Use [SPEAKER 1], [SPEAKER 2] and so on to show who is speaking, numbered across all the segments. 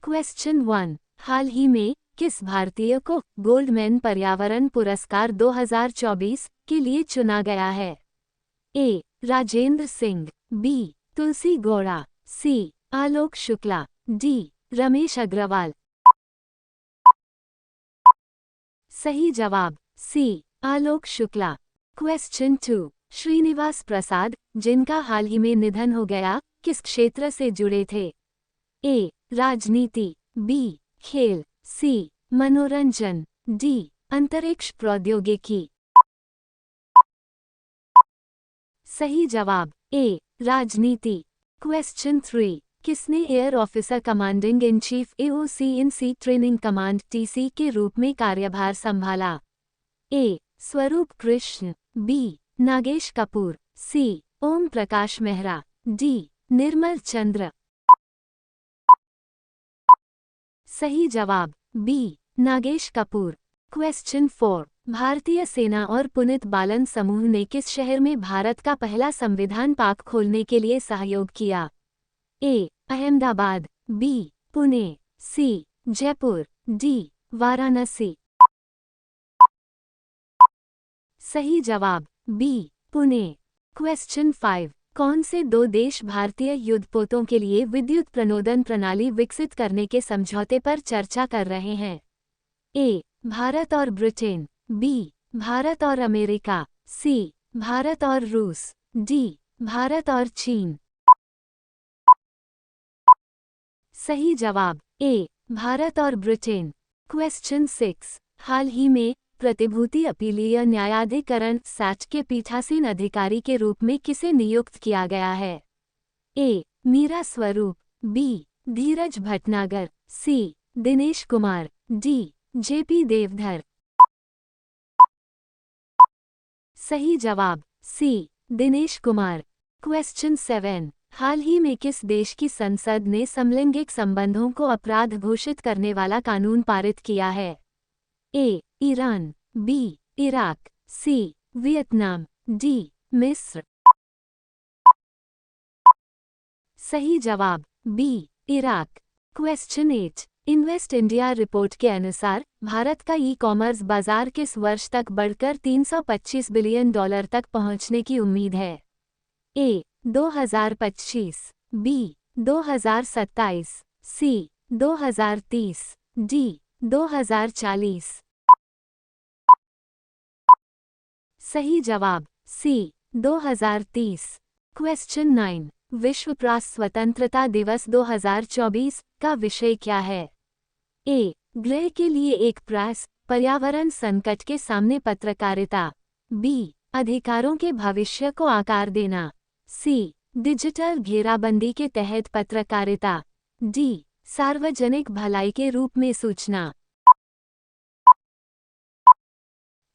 [SPEAKER 1] Question 1। हाल ही में किस भारतीय को गोल्डमैन पर्यावरण पुरस्कार 2024 के लिए चुना गया है? ए. राजेंद्र सिंह, बी. तुलसी गौड़ा, सी. आलोक शुक्ला, डी. रमेश अग्रवाल। सही जवाब सी. आलोक शुक्ला। क्वेश्चन 2। श्रीनिवास प्रसाद, जिनका हाल ही में निधन हो गया, किस क्षेत्र से जुड़े थे? ए. राजनीति, बी. खेल, सी. मनोरंजन, डी. अंतरिक्ष प्रौद्योगिकी। सही जवाब ए. राजनीति। क्वेश्चन 3। किसने air officer commanding in chief AOC in C training command TC के रूप में कार्यभार संभाला? A. Swaroop Krishna, B. Nagesh Kapoor, C. Om Prakash Mehra, D. Nirmal Chandra. सही जवाब बी. नागेश कपूर। क्वेश्चन 4। भारतीय सेना और पुनित बालन समूह ने किस शहर में भारत का पहला संविधान पार्क खोलने के लिए सहयोग किया? ए. अहमदाबाद, बी. पुणे, सी. जयपुर, डी. वाराणसी। सही जवाब बी. पुणे। क्वेश्चन 5। कौन से दो देश भारतीय युद्धपोतों के लिए विद्युत प्रणोदन प्रणाली विकसित करने के समझौते पर चर्चा कर रहे हैं? ए. भारत और ब्रिटेन, बी. भारत और अमेरिका, सी. भारत और रूस, डी. भारत और चीन। सही जवाब ए. भारत और ब्रिटेन। क्वेश्चन 6। हाल ही में प्रतिभूति अपीलीय न्यायाधिकरण SAT के पीठासीन अधिकारी के रूप में किसे नियुक्त किया गया है? ए. मीरा स्वरूप, बी. धीरज भटनागर, सी. दिनेश कुमार, डी. JP देवधर। सही जवाब सी. दिनेश कुमार। क्वेश्चन 7। हाल ही में किस देश की संसद ने समलैंगिक संबंधों को अपराध घोषित करने वाला कानून पारित किया है? A. Iran, B. Iraq, C. Vietnam, D. मिस्र। सही जवाब B. Iraq. Question 8। Invest India report के अनुसार भारत का ई-कॉमर्स बाजार किस वर्ष तक बढ़कर $325 बिलियन तक पहुंचने की उम्मीद है? ए. 2025, बी. 2027, सी. 2030, डी. 2040। सही जवाब सी. 2030। क्वेश्चन 9। विश्व प्रेस स्वतंत्रता दिवस 2024 का विषय क्या है? ए. ग्रह के लिए एक प्रेस, पर्यावरण संकट के सामने पत्रकारिता, बी. अधिकारों के भविष्य को आकार देना, सी. डिजिटल घेराबंदी के तहत पत्रकारिता, डी. सार्वजनिक भलाई के रूप में सूचना।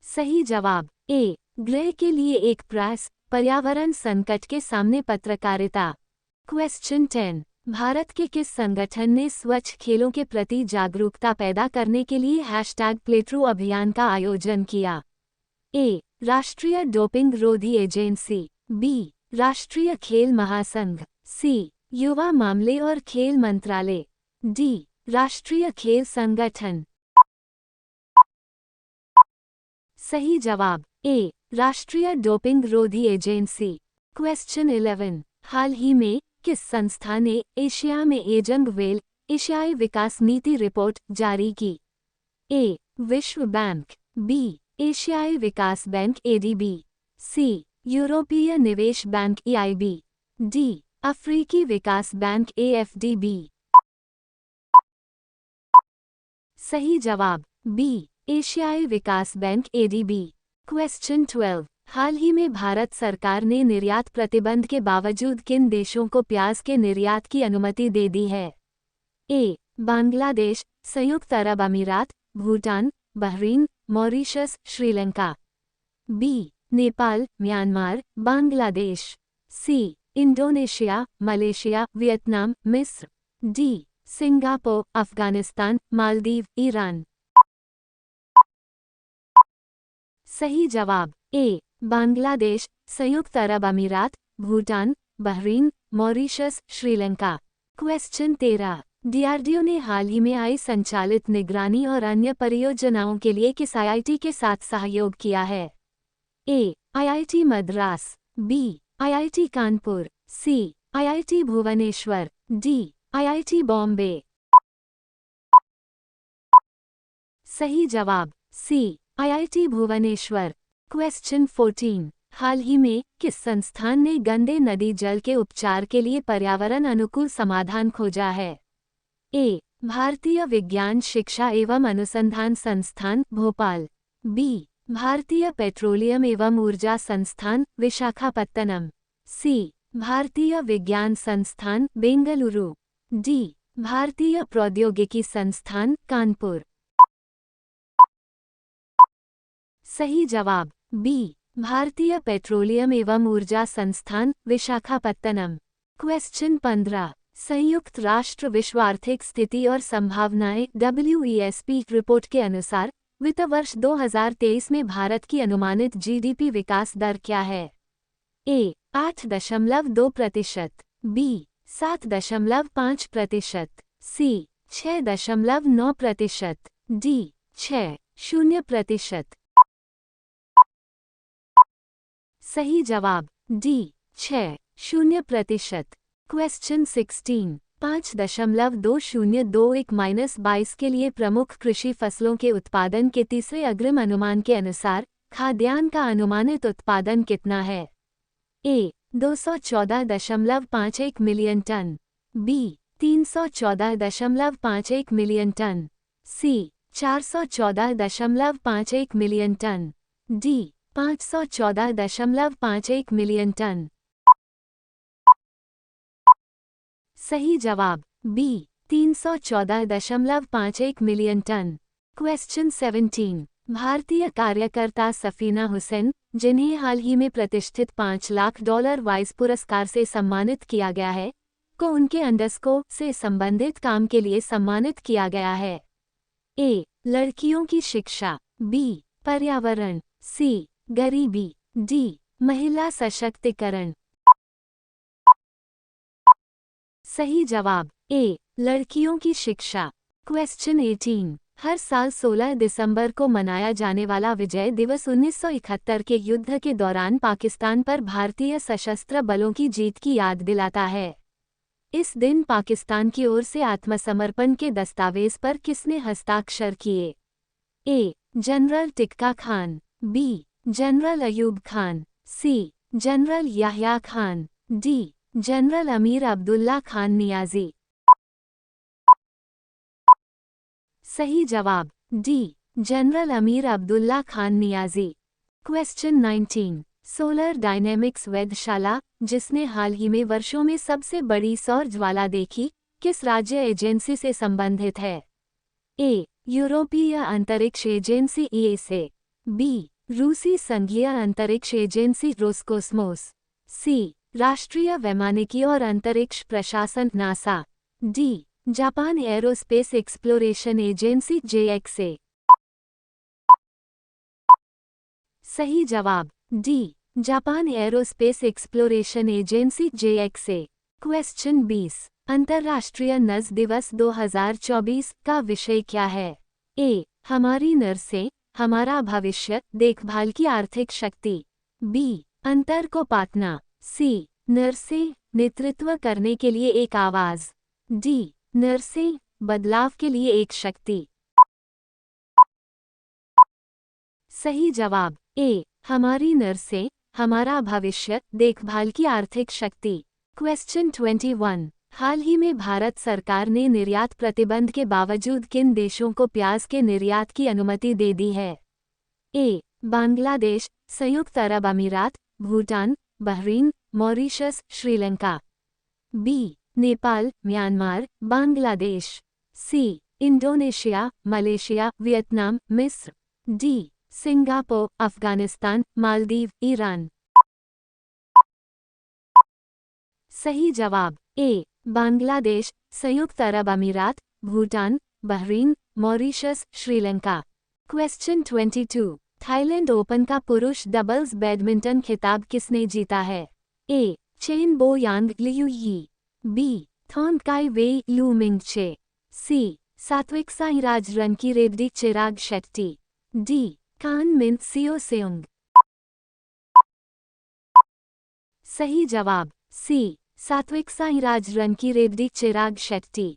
[SPEAKER 1] सही जवाब ए. ग्रह के लिए एक प्रेस, पर्यावरण संकट के सामने पत्रकारिता। क्वेश्चन 10। भारत के किस संगठन ने स्वच्छ खेलों के प्रति जागरूकता पैदा करने के लिए #प्लेट्रू अभियान का आयोजन किया? ए. राष्ट्रीय डोपिंग रोधी एजेंसी, बी. राष्ट्रीय खेल महासंघ, सी. युवा मामले और खेल मंत्रालय, डी. राष्ट्रीय खेल संगठन। सही जवाब ए. राष्ट्रीय डोपिंग रोधी एजेंसी। क्वेश्चन 11। हाल ही में किस संस्था ने एशिया में एजंग वेल एशियाई विकास नीति रिपोर्ट जारी की? ए. विश्व बैंक, बी. एशियाई विकास बैंक ADB, सी. यूरोपीय निवेश बैंक EIB, डी. अफ्रीकी विकास बैंक AFDB। सही जवाब बी. एशियाई विकास बैंक ADB। क्वेश्चन 12। हाल ही में भारत सरकार ने निर्यात प्रतिबंध के बावजूद किन देशों को प्याज के निर्यात की अनुमति दे दी है? ए. बांग्लादेश, संयुक्त अरब अमीरात, Bhutan, Bahrain, Mauritius, Sri Lanka, B. Nepal, Myanmar, Bangladesh, C. Indonesia, Malaysia, Vietnam, मिस्र, D. Singapore, Afghanistan, Maldives, Iran. सही जवाब ए. बांग्लादेश, संयुक्त अरब अमीरात, Bhutan, Bahrain, Mauritius, Sri Lanka. Question 13। DRDO ने हाल ही में आई संचालित निगरानी और अन्य परियोजनाओं के लिए किस आईआईटी के साथ सहयोग किया है? A. IIT Madras, B. IIT Kanpur, C. IIT Bhubaneswar, D. IIT Bombay. सही जवाब सी. आईआईटी भुवनेश्वर। क्वेश्चन 14। हाल ही में किस संस्थान ने गंदे नदी जल के उपचार के लिए पर्यावरण अनुकूल समाधान खोजा है? ए. भारतीय विज्ञान शिक्षा एवं अनुसंधान संस्थान भोपाल, बी. भारतीय पेट्रोलियम एवं ऊर्जा संस्थान विशाखापत्तनम, सी. भारतीय विज्ञान संस्थान बेंगलुरु, डी. भारतीय प्रौद्योगिकी संस्थान कानपुर। सही जवाब बी. भारतीय पेट्रोलियम एवं ऊर्जा संस्थान विशाखापत्तनम। क्वेश्चन 15। संयुक्त राष्ट्र विश्व आर्थिक स्थिति और संभावनाएं WESP रिपोर्ट के अनुसार वित्त वर्ष 2023 में भारत की अनुमानित जीडीपी विकास दर क्या है? ए. 8.2%, बी. 7.5%, सी. 6.9%, डी. 6.0%। सही जवाब डी. 6.0%। क्वेश्चन 16। 5.2021-22 के लिए प्रमुख कृषि फसलों के उत्पादन के तीसरे अग्रिम अनुमान के अनुसार खाद्यान्न का अनुमानित उत्पादन कितना है? A. 214.51 million tonne, B. 314.51 million tonne, C. 414.51 million tonne, D. 514.51 million tonne. सही जवाब बी. 314.51 million ton. क्वेश्चन 17। भारतीय कार्यकर्ता सफीना हुसैन, जिन्हें हाल ही में प्रतिष्ठित $5 लाख वाइस पुरस्कार से सम्मानित किया गया है, को उनके अंडरस्को से संबंधित काम के लिए सम्मानित किया गया है? ए. लड़कियों की शिक्षा, बी. पर्यावरण, सी. गरीबी, डी. महिला सशक्तिकरण। सही जवाब ए. लड़कियों की शिक्षा। क्वेश्चन 18। हर साल 16 दिसंबर को मनाया जाने वाला विजय दिवस 1971 के युद्ध के दौरान पाकिस्तान पर भारतीय सशस्त्र बलों की जीत की याद दिलाता है। इस दिन पाकिस्तान की ओर से आत्मसमर्पण के दस्तावेज पर किसने हस्ताक्षर किए? A. General Tikka Khan, B. General Ayub Khan, C. General Yahya Khan, D. General Amir Abdullah Khan Niazi. सही जवाब D. General Amir Abdullah Khan Niazi. Question 19। Solar dynamics वेधशाला, जिसने हाल ही में वर्षों में सबसे बड़ी सौर ज्वाला देखी, किस राज्य एजेंसी से संबंधित है? ए. यूरोपीय अंतरिक्ष एजेंसी ESA, बी. रूसी संघीय अंतरिक्ष एजेंसी रोसकोस्मोस, सी. राष्ट्रीय वैमानिकी और अंतरिक्ष प्रशासन NASA, D. Japan aerospace exploration agency JXA। सही जवाब D. Japan aerospace exploration agency JXA। Question 20। अंतर्राष्ट्रीय नर्स दिवस 2024 का विषय क्या है? ए. हमारी नर्सें, हमारा भविष्य, देखभाल की आर्थिक शक्ति, बी. अंतर को पाटना, सी. नर्सें, नेतृत्व करने के लिए एक आवाज, डी. नर्सें, बदलाव के लिए एक शक्ति। सही जवाब ए. हमारी नर्सें, हमारा भविष्य, देखभाल की आर्थिक शक्ति। क्वेश्चन 21। हाल ही में भारत सरकार ने निर्यात प्रतिबंध के बावजूद किन देशों को प्याज के निर्यात की अनुमति दे दी है? ए. बांग्लादेश, संयुक्त अरब अमीरात, Bhutan, Bahrain, Mauritius, Sri Lanka, B. Nepal, Myanmar, Bangladesh, C. Indonesia, Malaysia, Vietnam, मिस्र, D. Singapore, Afghanistan, Maldives, Iran. सही जवाब ए. बांग्लादेश, संयुक्त अरब अमीरात, Bhutan, Bahrain, Mauritius, Sri Lanka. Question 22। Thailand Open का पुरुष डबल्स बैडमिंटन खिताब किसने जीता है? ए. चेन बो यांग लियू यी, बी. थॉन्काई वे लू मिंग छे। सी सात्विक साईराज रनकी रेड्डी चिराग शेट्टी। डी कान मिन सियो सेउंग। सही जवाब सी सात्विक साईराज रनकी रेड्डी चिराग शेट्टी।